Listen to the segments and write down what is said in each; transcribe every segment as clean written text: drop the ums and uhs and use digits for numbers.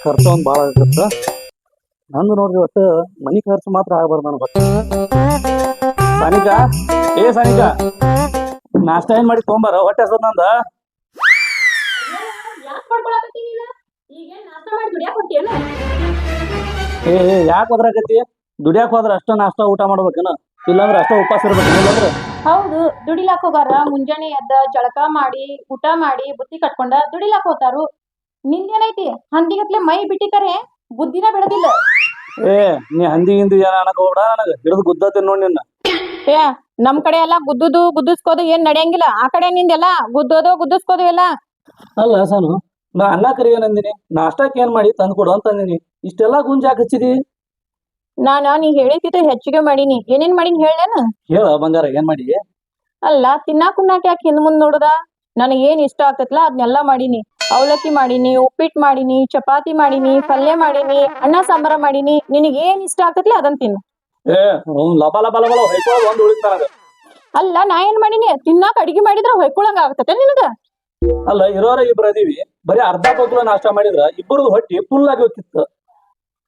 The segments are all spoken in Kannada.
ಖರ್ಚು ಒಂದು ಭಾಳ ಆಗುತ್ತೆ. ನಂದು ನೋಡ್ರಿ ಒಟ್ಟು ಮನಿ ಖರ್ಚು ಮಾತ್ರ ಆಗಬಾರ್ದು ನನಗೆ. ಸಾನಿಕಾ, ಸಾನಿಕಾ, ನಾಷ್ಟ ಏನ್ ಮಾಡಿ ತೊಗೊಂಬಾರ, ಹೊಟ್ಟೆ ಹಸದ್ ನಂದ. ಯಾಕೆ ಹೋದ್ರಾಕತಿ? ದುಡಿಯಾಕ ಹೋದ್ರ ಅಷ್ಟ ನಾಷ್ಟ ಊಟ ಮಾಡ್ಬೇಕೇನ? ಇಲ್ಲಾಂದ್ರೆ ಅಷ್ಟ ಉಪವಾಸ ಇರ್ಬೇಕು. ಇಲ್ಲಾಂದ್ರೆ ಹೌದು, ದುಡಿಲಾಕ್ ಹೋಗಾರ ಮುಂಜಾನೆ ಎದ್ದ ಜಳಕ ಮಾಡಿ ಊಟ ಮಾಡಿ ಬುತ್ತಿ ಕಟ್ಕೊಂಡ ದುಡಿಲಾಕ್ ಹೋತಾರು. ನಿಂದೇನೈತಿ ಹಂದಿಗತ್ಲೆ ಮೈ ಬಿಟ್ಟಿಕರೆ ಬುದ್ಧಿನ ಬಿಡದಿಲ್ಲ. ನೀ ಹಂದಿ ಗಿಂದಿ ಏನ ಅನ್ನಕ್ ಹೋಗ್ಬೇಡ, ನನಗ ಹಿಡಿದು ಗುದ್ದತೀನಿ ನೋಡಿ ನಿನ್ನ. ನಮ್ ಕಡೆ ಎಲ್ಲಾ ಗುದ್ದಿಸ್ಕೋದು ಏನ್ ನಡೆಯಂಗಿಲ್ಲ. ಆ ಕಡೆ ನಿಂದೆಲ್ಲಾ ಗುದ್ದಿಸ್ಕೋದು ಎಲ್ಲ. ಅಲ್ಲ ಸಾನು, ನಾ ಅನ್ನ ಕರಿ ಏನಂದಿನಿ, ನಾಷ್ಟಕ್ಕೆ ಏನ್ ಮಾಡಿ ತಂದ್ಕೊಡು ಅಂತಂದಿನಿ. ಇಷ್ಟೆಲ್ಲಾ ಗುಂಜ್ ಯಾಕೆ ಹಚ್ಚಿದಿ? ನೀ ಹೇಳಿದ್ದು ಹೆಚ್ಚಿಗೆ ಮಾಡೀನಿ. ಏನೇನ್ ಮಾಡೀನಿ ಹೇಳೇನ? ಹೇಳ ಬಂಗಾರ, ಏನ್ ಮಾಡಿ? ಅಲ್ಲ, ತಿನ್ನಾಕ ಯಾಕೆ ಹಿಂದ್ ಮುಂದ್ ನೋಡುದ? ನನಗೆ ಏನ್ ಇಷ್ಟ ಆಗ್ತೈತ್ಲಾ ಅದನ್ನೆಲ್ಲಾ ಮಾಡೀನಿ. ಅವಲಕ್ಕಿ ಮಾಡೀನಿ, ಉಪ್ಪಿಟ್ಟು ಮಾಡೀನಿ, ಚಪಾತಿ ಮಾಡೀನಿ, ಪಲ್ಯ ಮಾಡೀನಿ, ಅನ್ನ ಸಾಂಬಾರ ಮಾಡೀನಿ. ನಿನಗೆ ಏನ್ ಇಷ್ಟ ಆಗ್ತೈತ್ಲ ಅದನ್ ತಿನ್ನು. ಲಬ ಲಬ ಲಬ ಒಂದ್ ಉಳಿತಾನ. ಅಲ್ಲ, ನಾ ಏನ್ ಮಾಡೀನಿ? ತಿನ್ನಾಕ ಅಡಿಗೆ ಮಾಡಿದ್ರ ಹೊಯ್ಕೊಳಂಗ ಆಗ್ತೈತೆ ನಿನಗ? ಅಲ್ಲ, ಇರೋರ ಇಬ್ರು ಅದೀವಿ, ಬರೀ ಅರ್ಧ ಪೋಕ್ಲ ನಾಷ್ಟ ಮಾಡಿದ್ರ ಇಬ್ಬರದು ಹೊಟ್ಟಿ ಫುಲ್ ಆಗಿ ಹೋಗಿತ್ತು.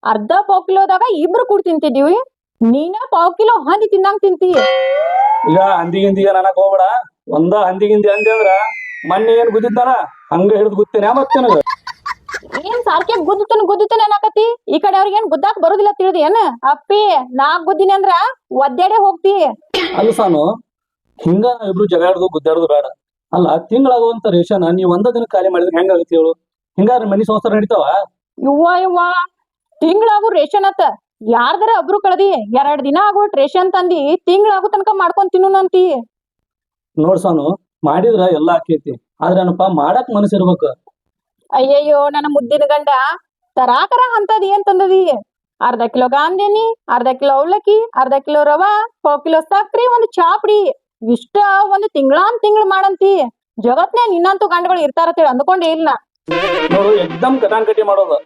ಅರ್ಧ ಪಾವ್ ಕಿಲೋದಾಗ ಇಬ್ರು ಕೂಡ ತಿಂತಿದೀವಿ. ನೀನ ಪಾವ್ ಕಿಲೋ ಹಂದಿ ತಿನ್ನಂಗ್ ತಿಂತಿ. ಈಗ ಹಂದಿ ನನಗ್ ಹೋಗ್ಬೇಡ. ಒಂದ ಹಂದಿ ಅಂದಿ ಅಂದ್ರ ಮೊನ್ನೆ ಏನ್ ಗುದ್ದಿದ್ದಾನ ಹಂಗ ಹಿಡಿದು ಗುತ್ತೇನೆ ಮತ್ತೆ ನನಗ. ಏನ್ ಸಾರ್ಕೆ ಗುದ್ದುತ್ತಾನೆ ಅನ್ನಕತಿ? ಈ ಕಡೆ ಅವ್ರಿಗೆ ಏನ್ ಗುದ್ದಾಕ್ ಬರುದಿಲ್ಲ ತಿಳಿದಿ ಏನ? ಅಪ್ಪಿ, ನಾ ಗುದ್ದಿನಿ ಅಂದ್ರ ಒದ್ದಾಡೆ ಹೋಗ್ತಿ. ಅಲ್ಲ ಸಾನು, ಹಿಂಗ ಇಬ್ರು ಜಗಾಡುದು ಗುದ್ದಾಡುದು ಬೇಡ. ಅಲ್ಲ, ತಿಂಗಳಾಗುವಂತ ರೇಷನ್ ನೀವ್ ಒಂದ ದಿನ ಖಾಲಿ ಮಾಡಿದ್ರೆ ಹೆಂಗಾಗತ್ತೆ ಹೇಳು? ಹಿಂಗಾದ್ರೆ ಮನಿ ಸಂಸಾರ ನಡೀತಾವ? ಯವ್ವ ತಿಂಗಳಾಗು ರೇಷನ್ ಅತ್ತ. ಯಾರ್ದಾರ ಒಬ್ರು ಕಳ್ದಿ 2 ದಿನ ಆಗೋಟ್ ರೇಷನ್ ತಂದಿ ತಿಂಗಳಾಗು ತನಕ ಮಾಡ್ಕೊಂಡ್ ತಿನ್ನುನಂತಿ. ನೋಡ್ ಸಾನು, ಮಾಡಿದ್ರ ಎಲ್ಲಾ ಆಕೇತಿ, ಆದ್ರ ಏನಪ್ಪಾ ಮಾಡಕ್ ಮನಸ್ಸಿರ್ಬೇಕು. ಅಯ್ಯಯ್ಯೋ, ನನ್ನ ಮುದ್ದಿನ ಗಂಡ ತರಾಕರ ಅಂತದ್ ಏನ್ ತಂದದಿ? ಅರ್ಧ ಕಿಲೋ ಗಾಂದೇನಿ, ಅರ್ಧ ಕಿಲೋ ಅವಲಕ್ಕಿ, ಅರ್ಧ ಕಿಲೋ ರವಾ, ಪಾವ್ ಕಿಲೋ ಸಕ್ರಿ, ಒಂದು ಚಾಪಡಿ, ಇಷ್ಟ ಒಂದು ತಿಂಗಳ ಮಾಡಂತಿ. ಜಗತ್ನೇ ನಿನ್ನಂತೂ ಗಂಡಗಳು ಇರ್ತಾರತ್ತೇಳಿ ಅಂದ್ಕೊಂಡೇ ಇಲ್ಲ. ನೋಡು, ಎಕ್ದಮ್ ಕಟಾಂಕಟಿ ಮಾಡೋದು.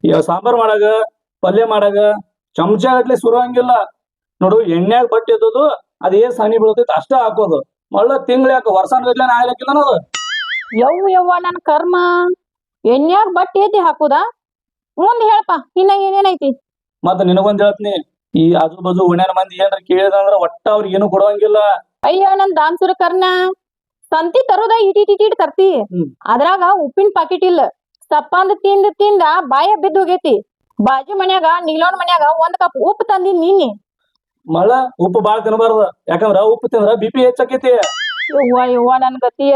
ಈಗ ಸಾಂಬಾರ್ ಮಾಡಾಗ, ಪಲ್ಯ ಮಾಡಾಗ ಚಮಚ ಗಟ್ಲೆ ಸುರು ಹಂಗಿಲ್ಲ. ನೋಡು, ಎಣ್ಣ್ಯಾಗ ಬಟ್ಟೆ ಎದ್ದದು ಅದೇ ಸನಿ ಬೀಳ್ತೈತಿ ಅಷ್ಟ ಹಾಕೋದು. ಮಳ್ಳ ತಿಂಗಳ ಯಾಕ ವರ್ಷಾನ ಗಟ್ಲೆ ಹಾಕಿಲ್ಲ ಅದು. ಯವ್ವ ನನ್ ಕರ್ಮ, ಎಣ್ಣ್ಯಾಗ ಬಟ್ಟೆ ಎತ್ತಿ ಹಾಕುದಾ? ಮುಂದ್ ಹೇಳಪ್ಪ, ಇನ್ನ ಏನೇನೈತಿ? ಮತ್ತ ನಿನಗೊಂದ್ ಹೇಳ್ತೀನಿ, ಈ ಆಜು ಬಾಜು ಓಣ್ಯಾನ ಮಂದಿ ಏನ್ರ ಕೇಳಿದಂದ್ರ ಒಟ್ಟ ಅವ್ರಿಗೆ ಏನು ಕೊಡುವಂಗಿಲ್ಲ. ಅಯ್ಯೋ ನನ್ ದಾನ್ಸುರ ಕರ್ನ, ಸಂತಿ ತರೋದ ಇಟಿಟ್ ತರ್ತಿ. ಅದ್ರಾಗ ಉಪ್ಪಿನ ಪಾಕಿಟ್ ಇಲ್ಲ. ಸಪ್ಪಂದ ತಿಂದ ಬಾಯ ಬಿದ್ದು ಹೋಗೈತಿ. ಬಾಜು ಮನ್ಯಾಗ ನೀಲೋನ್ ಮನ್ಯಾಗ 1 ಕಪ್ ಉಪ್ಪು ತಂದಿ ನೀನಿ. ಮಳ್ಳ ಉಪ್ಪು ಬಾಳ ತಿನ್ನಬಾರ್ದ, ಯಾಕಂದ್ರ ಉಪ್ಪು ತಿಂದ್ರ BP ಹೆಚ್ಚಾಕೈತಿ. ಯವ್ವ ನನ್ ಗತಿಯ.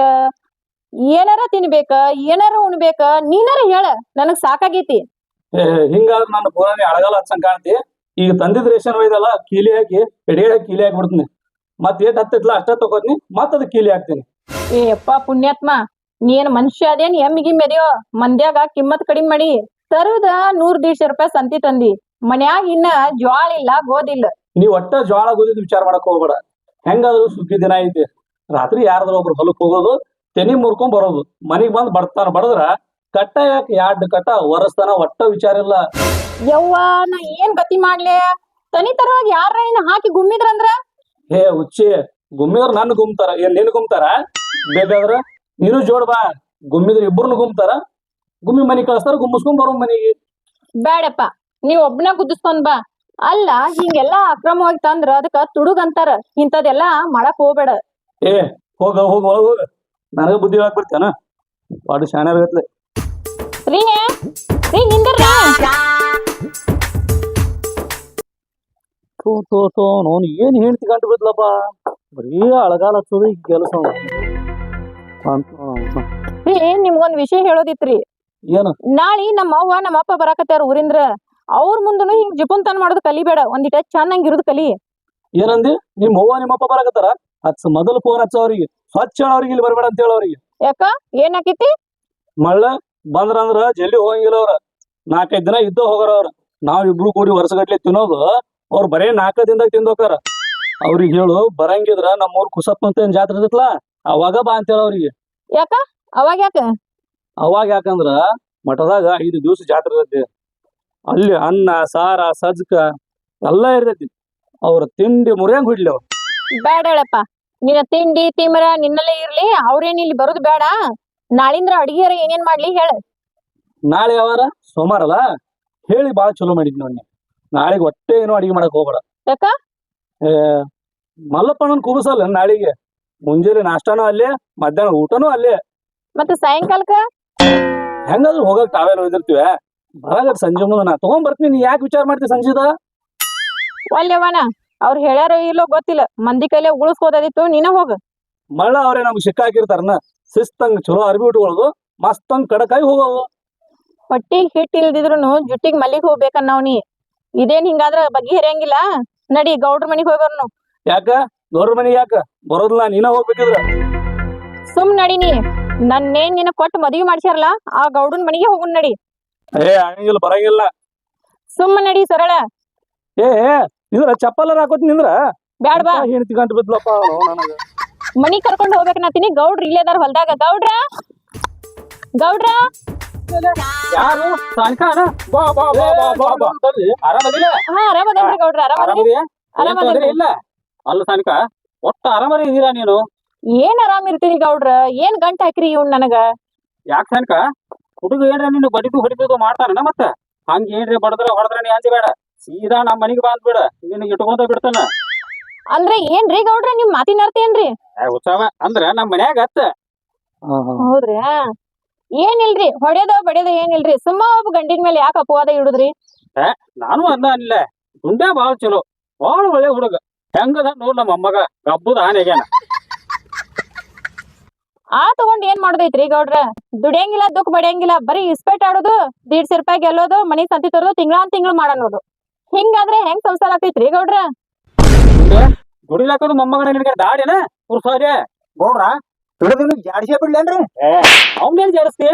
ಏನಾರ ತಿನ್ಬೇಕ, ಏನಾರ ಉಣ್ಬೇಕ, ನೀನಾರ ಹೇಳ, ನನಗ್ ಸಾಕಾಗೈತಿ. ಹಿಂಗಾದ್ರ ನನ್ನ ಪೂರಾನಿ ಅಳಗಾಲ ಹಚ್ಚಂಗ್ ಕಾಣ್ತಿ. ಈಗ ತಂದಿದ್ ರೇಷನ್ ಒಯ್ದಲ್ಲ, ಕೀಲಿ ಹಾಕಿ ಎಡೆಯ ಕೀಲಿ ಹಾಕಿ ಬಿಡ್ತೀನಿ. ಮತ್ ಏಟ್ ಹತ್ತಿತ್ಲ ಅಷ್ಟ ತಗೋತೀನಿ, ಮತ್ ಅದ್ ಕೀಲಿ ಹಾಕ್ತೀನಿ. ಅಪ್ಪ ಪುಣ್ಯಾತ್ಮ, ನೀನ್ ಮನುಷ್ಯ ಅದೇನ್ ಎಮ್ಮಿಗಿ ಮೆದ್ಯೋ? ಮಂದ್ಯಾಗ ಕಿಮ್ಮತ್ ಕಡಿಮೆ ಮಾಡಿ ತರುದ 100-150 ರೂಪಾಯಿ ಸಂತಿ ತಂದಿ. ಮನ್ಯಾಗ ಇನ್ನ ಜ್ವಾಳ ಇಲ್ಲ, ಗೋದಿಲ್ಲ. ನೀವ್ ಒಟ್ಟ ಜ್ವಾಳ ಗೋದಿದ್ ವಿಚಾರ ಮಾಡಕ್ ಹೋಗ್ಬೇಡ. ಹೆಂಗಾದ್ರು ಸುಗ್ಗಿ ದಿನ ಐತಿ, ರಾತ್ರಿ ಯಾರ್ದ್ರ ಒಬ್ರು ಹೊಲಕ್ ಹೋಗೋದು, ತೆನಿ ಮುರ್ಕೊಂಡ್ ಬರೋದು, ಮನಿಗ್ ಬಂದ್ ಬಡದ್ರ ಕಟ್ಟ ಯಾಕೆ 2 ಕಟ್ಟ ಒರಸ್ತಾನ, ಒಟ್ಟ ವಿಚಾರ ಇಲ್ಲ. ಯವ್ವ, ನಾ ಏನ್ ಗತಿ ಮಾಡ್ಲೆ? ತನಿ ತರುವಾಗ ಯಾರ ಹಾಕಿ ಗುಮ್ಮಿದ್ರಂದ್ರ? ಹುಚ್ಚಿ, ಗುಮ್ಮಿದ್ರ ನನ್ ಗುಮ್ತಾರ, ಏನ್ ನಿನ್ ಗುಮ್ತಾರ? ಬೇಕಾದ್ರ ನೀನು ಜೋಡ್ ಬಾ, ಗುಮ್ಮಿದ್ರ ಇಬ್ಬರನ್ನು ಗುಮ್ತಾರ. ಗುಮ್ಮಿ ಮನಿ ಕಳಿಸ್ತಾರ, ಗುಮ್ಮಿಸ್ಕೊಂಡ್ ಬರೋ ಮನಿಗೆ. ಬ್ಯಾಡಪ್ಪ, ನೀವ್ ಒಬ್ನ ಗುದ್ದಿಸ್ಕೊಂಡ್ ಬಾ. ಅಲ್ಲ, ಹಿಂಗೆಲ್ಲಾ ಅಕ್ರಮವಾಗಿ ತಂದ್ರ ಅದಕ್ಕ ತುಡುಗ್ ಅಂತಾರ. ಇಂಥದೆಲ್ಲಾ ಮಾಡಕ್ ಹೋಗ್ಬೇಡ. ಹೋಗ ಹೋಗ, ನನಗ ಬುದ್ಧಿ ಹೇಳಕ್ ಬಿಡ್ತೇನ? ಪಾಡು ಶಾಣ್ಯಾರ ಗತ್ಲೆ. ರೀ ನಿಂದ್ರಿ. ನೋನ್ ಏನ್ ಹೇಳ್ತಿ ಗಂಟು ಬಿದ್ಲಪ್ಪ, ಬರೀ ಅಳಗಾಲ ಹಚ್ಚೋದು ಈ ಕೆಲಸ. ನಿಮ್ಗೊಂದ್ ವಿಷಯ ಹೇಳೋದಿತ್ರಿ. ಏನು? ನಾಳಿ ನಮ್ಮ ಅವ್ವ ನಮ್ಮ ಅಪ್ಪ ಬರಾಕತ್ತಾರ ಊರಿಂದ್ರ. ಅವ್ರ ಮುಂದನು ಹಿಂಗ್ ಜಿಪುನ್ತನ ಮಾಡೋದು ಕಲಿಬೇಡ. ಒಂದಿಟ ಚೆನ್ನಾಗಿ ಇರೋದು ಕಲಿ. ಏನಂದಿ? ನಿಮ್ ಅವ್ವ ನಿಮ್ಮ ಅಪ್ಪ ಬರಾಕತ್ತಾರ? ಹಚ್ಚ, ಮೊದಲು ಫೋನ್ ಹಚ್ಚ ಅವ್ರಿಗೆ, ಸ್ವಚ್ಛ ಅವ್ರಿಗೆ, ಇಲ್ಲಿ ಬರ್ಬೇಡ ಅಂತ ಹೇಳ ಅವ್ರಿಗೆ. ಯಾಕ, ಏನಾಕೈತಿ? ಮಳ್ಳ ಬಂದ್ರಂದ್ರ ಜಲ್ದಿ ಹೋಗಂಗಿಲ್ಲ ಅವ್ರ. 4-5 ದಿನ ಇದ್ದ ಹೋಗಾರ ಅವ್ರ. ನಾವ್ ಇಬ್ರು ಕೂಡಿ ವರ್ಷಗಟ್ಲೆ ತಿನ್ನೋದು, ಅವ್ರು ಬರೇ 4 ದಿನದಾಗ ತಿಂದೋಕಾರ. ಅವ್ರಿಗೆ ಹೇಳು, ಬರಂಗಿದ್ರ ನಮ್ಮೂರ್ ಕುಸಪ್ಪ ಅಂತ ಏನ್ ಜಾತ್ರೆ ಇರ್ತೈತ್ಲಾ, ಅವಾಗ ಬಾ ಅಂತ ಹೇಳ ಅವ್ರಿಗೆ. ಯಾಕ? ಅವಾಗ ಯಾಕಂದ್ರ ಮಠದಾಗ 5 ದಿವಸ ಜಾತ್ರೆ ಇರತ್ತೆ. ಅಲ್ಲಿ ಅನ್ನ ಸಾರ ಸಜ್ಕ ಎಲ್ಲ ಇರ್ತೈತಿ. ಅವ್ರ ತಿಂಡಿ ಮುರಿಯಂಗ್ ಹುಡ್ಲಿ ಅವ್ರು. ಬೇಡ ಹೇಳಪ್ಪ, ನಿನ್ನ ತಿಂಡಿ ತಿಮರ ನಿನ್ನಲ್ಲೇ ಇರ್ಲಿ. ಅವ್ರೇನ್ ಇಲ್ಲಿ ಬರೋದು ಬೇಡ. ನಾಳಿಂದ್ರ ಅಡಿಗೆರ ಏನೇನ್ ಮಾಡ್ಲಿ ಹೇಳ. ನಾಳೆ ಯಾವಾರ ಸೋಮವಾರ ಅಲ್ಲ ಹೇಳಿ ಭಾಳ ಚಲೋ ಮಾಡಿದ್ ನೋಡಿ. ನಾಳೆಗೆ ಹೊಟ್ಟೆ ಏನೋ ಅಡಿಗೆ ಮಾಡಕ್ ಹೋಗ್ಬೇಡ. ಯಾಕ? ಏ, ಮಲ್ಲಪ್ಪಣ್ಣನ ಕೂಬಸಲ್ಲ ನಾಳೆಗೆ. ಮುಂಜಾನೆ ನಾಷ್ಟಾನೂ ಅಲ್ಲೇ, ಮಧ್ಯಾಹ್ನ ಊಟನೂ ಅಲ್ಲೇ. ಮತ್ತ ಸಾಯಂಕಾಲಕ್ಕ ಹೆಂಗಾದ್ರು ಹೋಗಕ್ ತಾವೇನು ಒಯ್ದಿರ್ತೀವ. ಬರಾಗಟ್ ಸಂಜೆ ಮುಂದೆ ನಾ ತಗೊಂಡ್ ಬರ್ತೀನಿ. ನೀ ಯಾಕೆ ವಿಚಾರ ಮಾಡ್ತೀವಿ ಸಂಜೆದ? ಒಲ್ಲೆವನ ಅವ್ರು ಹೇಳ್ಯಾರೋ ಇಲ್ಲೋ ಗೊತ್ತಿಲ್ಲ, ಮಂದಿ ಕೈಲೇ ಉಳಿಸ್ಕೋದಿತ್ತು, ನೀನ ಹೋಗ. ಮಳ್ಳ ಅವ್ರೆ ನಮ್ಗೆ ಸಿಕ್ಕ ಹಾಕಿರ್ತಾರನ. ಶಿಸ್ತಂಗ್ ಚಲೋ ಅರ್ಬಿ ಉಟ್ಕೊಳ್ಳೋದು, ಮಸ್ತಂಗ್ ಕಡಕಾಯಿ ಹೋಗೋದು. ಹೊಟ್ಟಿಗ್ ಹಿಟ್ ಇಲ್ದಿದ್ರುನು ಜುಟ್ಟಿಗ್ ಮಲ್ಲಿಗ್ ಹೋಗ್ಬೇಕನ್ನವ್ನಿ. ಇದೇನ್ ಹಿಂಗಾದ್ರ ಬಗ್ಗಿ ಹರಿಯಂಗಿಲ್ಲ. ನಡಿ ಗೌಡ್ರ ಮನಿಗ್ ಹೋಗೋರ್ನು. ಯಾಕ ಗೌಡ್ರ ಮನೆಗೆ ಯಾಕ ಬರೋದಿಲ್ಲ? ನೀನ ಹೋಗ್ಬೇಕಿದ್ರ. ಸುಮ್ ನಡಿನಿ. ನನ್ನೇನ್ ನಿನ್ನ ಕೊಟ್ಟು ಮದ್ವಿ ಮಾಡ್ಸ್ಯಾರಲ್ಲ ಆ ಗೌಡನ್ ಮನಿಗೆ ಹೋಗುನ್ ನಡಿ. ಏ ಆಗಂಗಿಲ್ಲ, ಬರಂಗಿಲ್ಲ. ಸುಮ್ಮ ನಡಿ ಸರಳ. ಏ ನಿಂದ್ರ ಚಪ್ಪಲ್ ಹಾಕೋತ್ ನಿಂದ್ರ. ಬ್ಯಾಡ್ ಬಾ. ಹೆಣ್ತಿ ಗಂಟು ಬಿದ್ಲಪ್ಪ ನನಗ. ಮನಿ ಕರ್ಕೊಂಡ್ ಹೋಗ್ಬೇಕನ್ನತೀನಿ. ಗೌಡ್ರ ಇಲ್ಲೇದಾರ ಹೊಲ್ದಾಗ. ಗೌಡ್ರ ಗೌಡ್ರ ಯಾರು ಸಾಯಂಕಾಲ ಬಾ ಬಾ ಬಾ ಬಾ ಬಾ ಬಾ ಆರಾಮದಿಲ್ಲ? ಹಾ ಆರಾಮದೇನ್ರಿ ಗೌಡ್ರ? ಆರಾಮದೇನಿ. ಆರಾಮದಿಯ? ಏನ್ ತೊಂದ್ರೆ ಆರಾಮದೇನ್ರಿ. ಇಲ್ಲ ಅಲ್ಲ ಸಾನಿಕ, ಒಟ್ಟ ಆರಾಮರಿ ಇದೀರಾ ನೀನು? ಏನ್ ಆರಾಮ್ ಇರ್ತೀರಿ ಗೌಡ್ರ? ಏನ್ ಗಂಟ್ ಹಾಕ್ರಿ ಇವ್ನ್ ನನಗ? ಯಾಕೆ ಸಾನಿಕ, ಹುಡುಗ ಏನ್ರ ನೀನು ಹೊಡಿದು ಮಾಡ್ತಾನ? ಮತ್ತ ಹಂಗ ಏನ್ರಿ ಹೊಡೆದ್ರ ನೀ ಅಂಜಬೇಡ, ಸೀದಾ ನಮ್ಮ ಮನಿಗೆ ಬಂದ್ಬಿಡ, ನಿನಗೆ ಇಟ್ಕೊಂತ ಬಿಡ್ತಾನ. ಅಂದ್ರೆ ಏನ್ರಿ ಗೌಡ್ರ ನಿಮ್ ಮಾತಿನ ಅರ್ಥ ಏನ್ರಿ? ಉತ್ಸವ ಅಂದ್ರ ನಮ್ಮ ಮನ್ಯಾಗ ಅತ್ತ. ಹೌದ್ರಿ. ಏನಿಲ್ರಿ, ಹೊಡೆದ ಬಡಿದ ಏನಿಲ್ರಿ. ಸುಮ್ಮ ಒಬ್ಬ ಗಂಡಿನ ಮೇಲೆ ಯಾಕೆ ಅಪವಾದ ಇಡುದ್ರಿ? ನಾನು ಅನ್ನ ಅನ್ಲ, ಗುಂಡ್ಯಾ ಬಾಳ ಚಲೋ, ಬಾಳ ಒಳ್ಳೆ ಹುಡುಗ. ಹೆಂಗದ ನೋಡ್ ನಮ್ಮ ಅಮ್ಮಗ ಗಬ್ಬುದ ಆನೆಗ್ಯಾನ. ಆ ತಗೊಂಡ್ ಏನ್ ಮಾಡೋದೈತ್ರಿ ಗೌಡ್ರ? ದುಡಿಯಂಗಿಲ್ಲ, ದುಃಖ ಬಡಿಯಂಗಿಲ್ಲ, ಬರೀ ಇಸ್ಪೇಟ್ ಆಡೋದು, 150 ರೂಪಾಯಿ ಗೆಲ್ಲೋದು, ಮನಿ ಸಂತಿ ತರೋದು, ತಿಂಗಳ ಮಾಡನೋದು. ಹಿಂಗಾದ್ರೆ ಹೆಂಗ್ ಸಂಸಾರ ಆಗ್ತೈತ್ರಿ ಗೌಡ್ರ? ದುಡಿಲಾಕದು ಮೊಮ್ಮಗನ ನಿನಗೆ ದಾಡಿನ ಉರ್ಸೋದೆ ಗೌಡ್ರ ಹಿಡಿದು ಜಾಡಿಸೇ ಬಿಡ್ಲೇನ್ರಿ? ಅವನೇನ್ ಜಾಡಿಸ್ತಿ?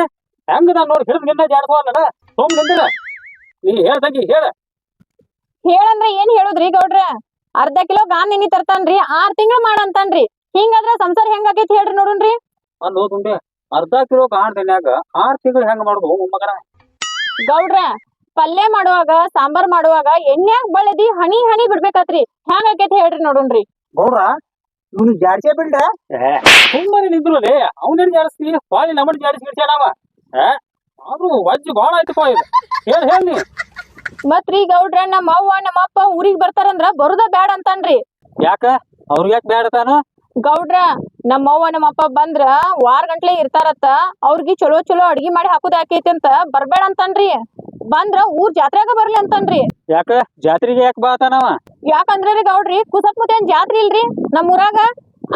ಹೆಂಗದ ನೋಡಿ ಹಿಡಿದು ನಿನ್ನ ಜಾಡಿಸೋಲ್ಲ. ಸೋಮ್ ನಿಂದ್ರ ನೀ ಹೇಳ್ದಂಗಿ ಹೇಳ. ಹೇಳಂದ್ರ ಏನ್ ಹೇಳುದ್ರಿ ಗೌಡ್ರ? ಅರ್ಧ ಕಿಲೋ ಗಾನ್ ನೆನಿ ತರ್ತಾನ್ರಿ, 6 ತಿಂಗಳು ಮಾಡಂತಾನ್ರಿ. ಹಿಂಗಾದ್ರ ಸಂಸಾರ ಹೆಂಗ್ ಆಗೈತಿ ಹೇಳ್ರಿ ನೋಡುನ್ರಿ. ಅಲ್ಲೋ ದುಂಡೆ, ಅರ್ಧ ಕಿಲೋ ಕಾಣ್ ತಿನ್ಯಾಗ 6 ತಿಂಗಳು ಹೆಂಗ್ ಮಾಡುದು ಮೊಮ್ಮಗನ? ಗೌಡ್ರ ಪಲ್ಯ ಮಾಡುವಾಗ, ಸಾಂಬಾರ್ ಮಾಡುವಾಗ ಎಣ್ಣ್ಯಾಗ ಬಳ್ಳದಿ ಹನಿ ಹನಿ ಬಿಡ್ಬೇಕಾತ್ರಿ. ಹೆಂಗ್ ಆಕೈತಿ ಹೇಳ್ರಿ ನೋಡುನ್ರಿ. ಗೌಡ್ರ ಇವ್ನು ಜಾಡಿಸೇ ಬಿಡ್ರ? ಸುಮ್ಮನೆ ನಿಂದ್ರಲ್ಲಿ ಅವನೇನ್ ಜಾಡಿಸ್ತಿ? ಬಾಳಿ ನಮ್ಮನ್ ಜಾಡಿಸ್ಬಿಡ್ಸ್ಯಾನವ. ಆದ್ರೂ ವಜ್ಜಿ ಬಾಳ ಆಯ್ತಪ್ಪ ಇದು. ಹೇಳ ನೀ. ಮತ್ರಿ ಗೌಡ್ರ ನಮ್ಮ ಅವ್ವ ನಮ್ಮ ಅಪ್ಪ ಊರಿಗ್ ಬರ್ತಾರಂದ್ರ ಬರುದ ಬ್ಯಾಡ ಅಂತಾನ್ರಿ. ಯಾಕ ಅವ್ರ ಯಾಕೆ ಬ್ಯಾಡತಾನ? ಗೌಡ್ರ ನಮ್ಮ ಅವ್ವ ನಮ್ಮ ಅಪ್ಪ ಬಂದ್ರ ವಾರ ಗಂಟ್ಲೆ ಇರ್ತಾರತ್ತ. ಅವ್ರಿಗೆ ಚಲೋ ಚಲೋ ಅಡ್ಗಿ ಮಾಡಿ ಹಾಕುದ ಆಕೈತಿ ಅಂತ ಬರ್ಬೇಡ ಅಂತಾನ್ರಿ. ಬಂದ್ರ ಊರ್ ಜಾತ್ರೆಗ ಬರ್ಲಿ ಅಂತಾನ್ರಿ. ಯಾಕ ಜಾತ್ರೆಗೆ ಯಾಕೆ ಬಾತಾನವ? ಯಾಕಂದ್ರಿ ಗೌಡ್ರಿ ಕುಸಕ್ ಮುತ್ತೇನ್ ಜಾತ್ರಿ ಇಲ್ರಿ ನಮ್ ಊರಾಗ.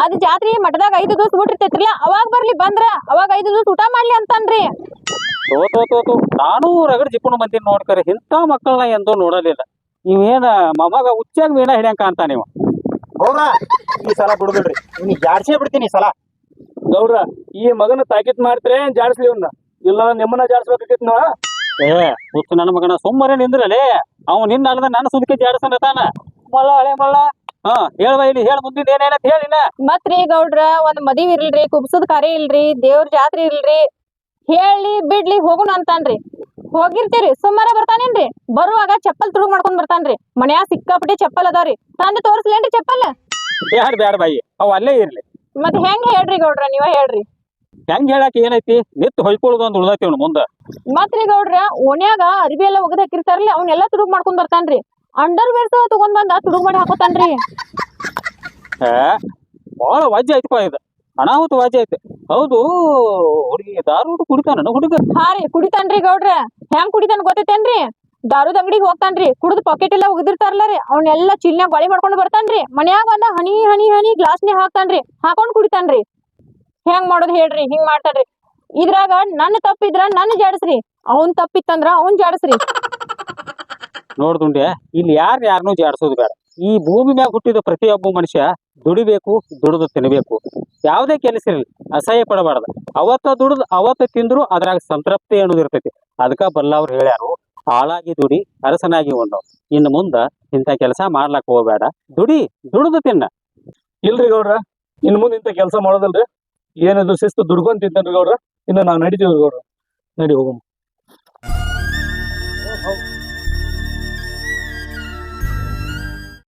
ಅದ್ ಜಾತ್ರಿ ಮಠದಾಗ 5 ದಿವಸ ಊಟ ಇರ್ತೈತ್ರಿ. ಅವಾಗ ಬರ್ಲಿ, ಬಂದ್ರ ಅವಾಗ 5 ದಿವಸ ಊಟ ಮಾಡ್ಲಿ ಅಂತಾನ್ರಿ. ತೋತು ನಾನು ರಗಡ್ ಜಿಪ್ಪಣ ಮಂದಿನ ನೋಡ್ಕರಿ ಇಂಥ ಮಕ್ಕಳನ್ನ ಎಂದೂ ನೋಡಲಿಲ್ಲ. ನೀವೇನ ಮೊಮ್ಮಗ ಹುಚ್ಚಾಗ ಮೀನ ಹಿಡಿಯಂಕ ಅಂತ ನೀವು. ಗೌಡ್ರ ಈ ಸಲ ಬಿಡುದಿಲ್ರಿ, ಇವ್ನಿಗೆ ಜಾಡಿಸೇ ಬಿಡ್ತೀನಿ ಈ ಸಲ. ಗೌಡ್ರ ಈ ಮಗನ ತಾಕೀತ್ ಮಾಡ್ತಾರೆ ಜಾಡಿಸ್ಲಿ ಇವ್ನ, ಇಲ್ಲ ನಿಮ್ಮನ್ನ ಜಾಡಿಸ್ಬೇಕಾಗಿತ್ ನಾವ. ಹುಚ್ಚು ನನ್ನ ಮಗನ ಸುಮ್ಮನೆ ನಿಂದ್ರಲೇ. ಅವ್ ನಿನ್ನ ಅಲ್ಲದ ನನ್ನ ಸುದಕ್ಕೆ ಜಾಡಿಸತಾನ. ಮಳ್ಳ ಹಳೆ ಮಳ್ಳ. ಹೇಳ್ವ ಇಲ್ಲಿ, ಹೇಳ ಮುಂದಿನ ಏನೇನಂತ ಹೇಳಿಲ್ಲ. ಮತ್ರಿ ಗೌಡ್ರ ಒಂದ್ ಮದಿವಿ ಇಲ್ರಿ, ಕುಬ್ಸದ್ ಕಾರ್ಯ ಇಲ್ರಿ, ದೇವ್ರ ಜಾತ್ರೆ ಇಲ್ರಿ. ಹೇಳಿ ಬಿಡ್ಲಿ ಹೋಗುಣ ಅಂತಾನ್ರಿ. ಹೋಗಿರ್ತೀರಿ ಸುಮ್ಮಾರ ಬರ್ತಾನೇನ್ರಿ? ಬರುವಾಗ ಚಪ್ಪಲ್ ತುಡುಗ್ ಮಾಡ್ಕೊಂಡ್ ಬರ್ತಾನ್ರಿ. ಮನ್ಯಾಗ ಸಿಕ್ಕಾಪಟ್ಟಿ ಚಪ್ಪಲ್ ಅದಾವ್ರಿ, ತಂದು ತೋರ್ಸ್ಲೇನ್ರಿ ಚಪ್ಪಲ್? ಬ್ಯಾಡ ಬಾಯಿ, ಅವ್ ಅಲ್ಲೇ ಇರ್ಲಿ. ಮತ್ ಹೆಂಗ್ ಹೇಳ್ರಿ ಗೌಡ್ರ, ನೀವ ಹೇಳ್ರಿ. ಹೆಂಗ್ ಹೇಳಾಕ ಏನೈತಿ? ನಿತ್ ಹೊಯ್ಕೊಳ್ಳೋದು ಒಂದ್ ಉಳ್ದೈತಿ ಅವ್ನು ಮುಂದ. ಮತ್ರಿ ಗೌಡ್ರ ಓಣ್ಯಾಗ ಅರ್ಬಿ ಎಲ್ಲಾ ಒಗದ್ ಹಾಕಿರ್ತಾರಲ್ಲ, ಅವ್ನೆಲ್ಲಾ ತುಡುಗ್ ಮಾಡ್ಕೊಂಡ್ ಬರ್ತಾನ್ರಿ. ಅಂಡರ್ ವೇರ್ಸ್ ತಗೊಂಡ್ ಬಂದ ತುಡುಗ್ ಮಾಡಿ ಹಾಕೋತಾನ್ರಿ. ಬಾಳ ವಾಜ್ಯ ಐತಿಪ್ಪ ಇದು, ಅನಾಹುತ ವಾಜ್ಯ ಐತಿ. ಹೌದು, ಹುಡುಗಿ ದಾರು ಕುಡಿತಾನ ಹುಡುಗ? ಹಾ ರೀ ಕುಡಿತಾನ್ರಿ ಗೌಡ್ರ. ಹೆಂಗ್ ಕುಡಿತಾನ ಗೊತ್ತೈತೇನ್ರಿ? ದಾರುದ್ ಅಂಗಡಿಗೆ ಹೋಗ್ತಾನ್ರಿ, ಕುಡ್ದು ಪಾಕೆಟ್ ಎಲ್ಲಾ ಒಗದಿರ್ತಾರಲ್ಲ ರೀ, ಅವ್ನೆಲ್ಲಾ ಚಿಲ್ನ್ಯಾಗ ಗೊಳಿ ಮಾಡ್ಕೊಂಡು ಬರ್ತಾನ್ರಿ. ಮನ್ಯಾಗ ಒಂದ ಹನಿ ಹನಿ ಹನಿ ಗ್ಲಾಸ್ನ್ಯಾಗ ಹಾಕ್ತಾನ್ರಿ, ಹಾಕೊಂಡ್ ಕುಡಿತಾನ್ರಿ. ಹೆಂಗ್ ಮಾಡೋದ್ ಹೇಳ್ರಿ? ಹಿಂಗ್ ಮಾಡ್ತಾನ್ರಿ. ಇದ್ರಾಗ ನನ್ನ ತಪ್ಪಿದ್ರ ನನ್ನ ಜಾಡಸ್ರಿ, ಅವ್ನ್ ತಪ್ಪಿತ್ತಂದ್ರ ಅವ್ನ್ ಜಾಡಸ್ರಿ. ನೋಡ್ದುಂಡೆ, ಇಲ್ಲಿ ಯಾರನ್ನೂ ಜಾಡ್ಸೋದು ಬೇಡ. ಈ ಭೂಮಿ ಮ್ಯಾಗ ಹುಟ್ಟಿದ ಪ್ರತಿಯೊಬ್ಬ ಮನುಷ್ಯ ದುಡಿಬೇಕು, ದುಡಿದು ತಿನ್ಬೇಕು. ಯಾವುದೇ ಕೆಲಸ ಇರಲಿ ಅಸಹ್ಯ ಪಡಬಾರ್ದು. ಅವತ್ತ ದುಡಿದು ಅವತ್ತ ತಿಂದ್ರು ಅದ್ರಾಗ ಸಂತೃಪ್ತಿ ಅನ್ನೋದು ಇರ್ತೈತಿ. ಅದಕ್ಕ ಬಲ್ಲವ್ರು ಹೇಳ್ಯಾರು, ಆಳಾಗಿ ದುಡಿ ಅರಸನಾಗಿ ಉಣ್ಣು. ಇನ್ನು ಮುಂದ ಇಂಥ ಕೆಲಸ ಮಾಡ್ಲಾಕ್ ಹೋಗ್ಬೇಡ, ದುಡಿದು ತಿನ್ನ. ಇಲ್ರಿ ಗೌಡ್ರ, ಇನ್ ಮುಂದೆ ಇಂಥ ಕೆಲಸ ಮಾಡೋದಲ್ರಿ. ಏನದು ಶಿಸ್ತು ದುಡ್ಕೊಂಡ್ ತಿಂತೇನ್ರಿ ಗೌಡ್ರ. ಇನ್ನು ನಾವ್ ನಡಿತೀವ್ರಿ ಗೌಡ್ರ, ನಡಿ ಹೋಗಮ್ಮ.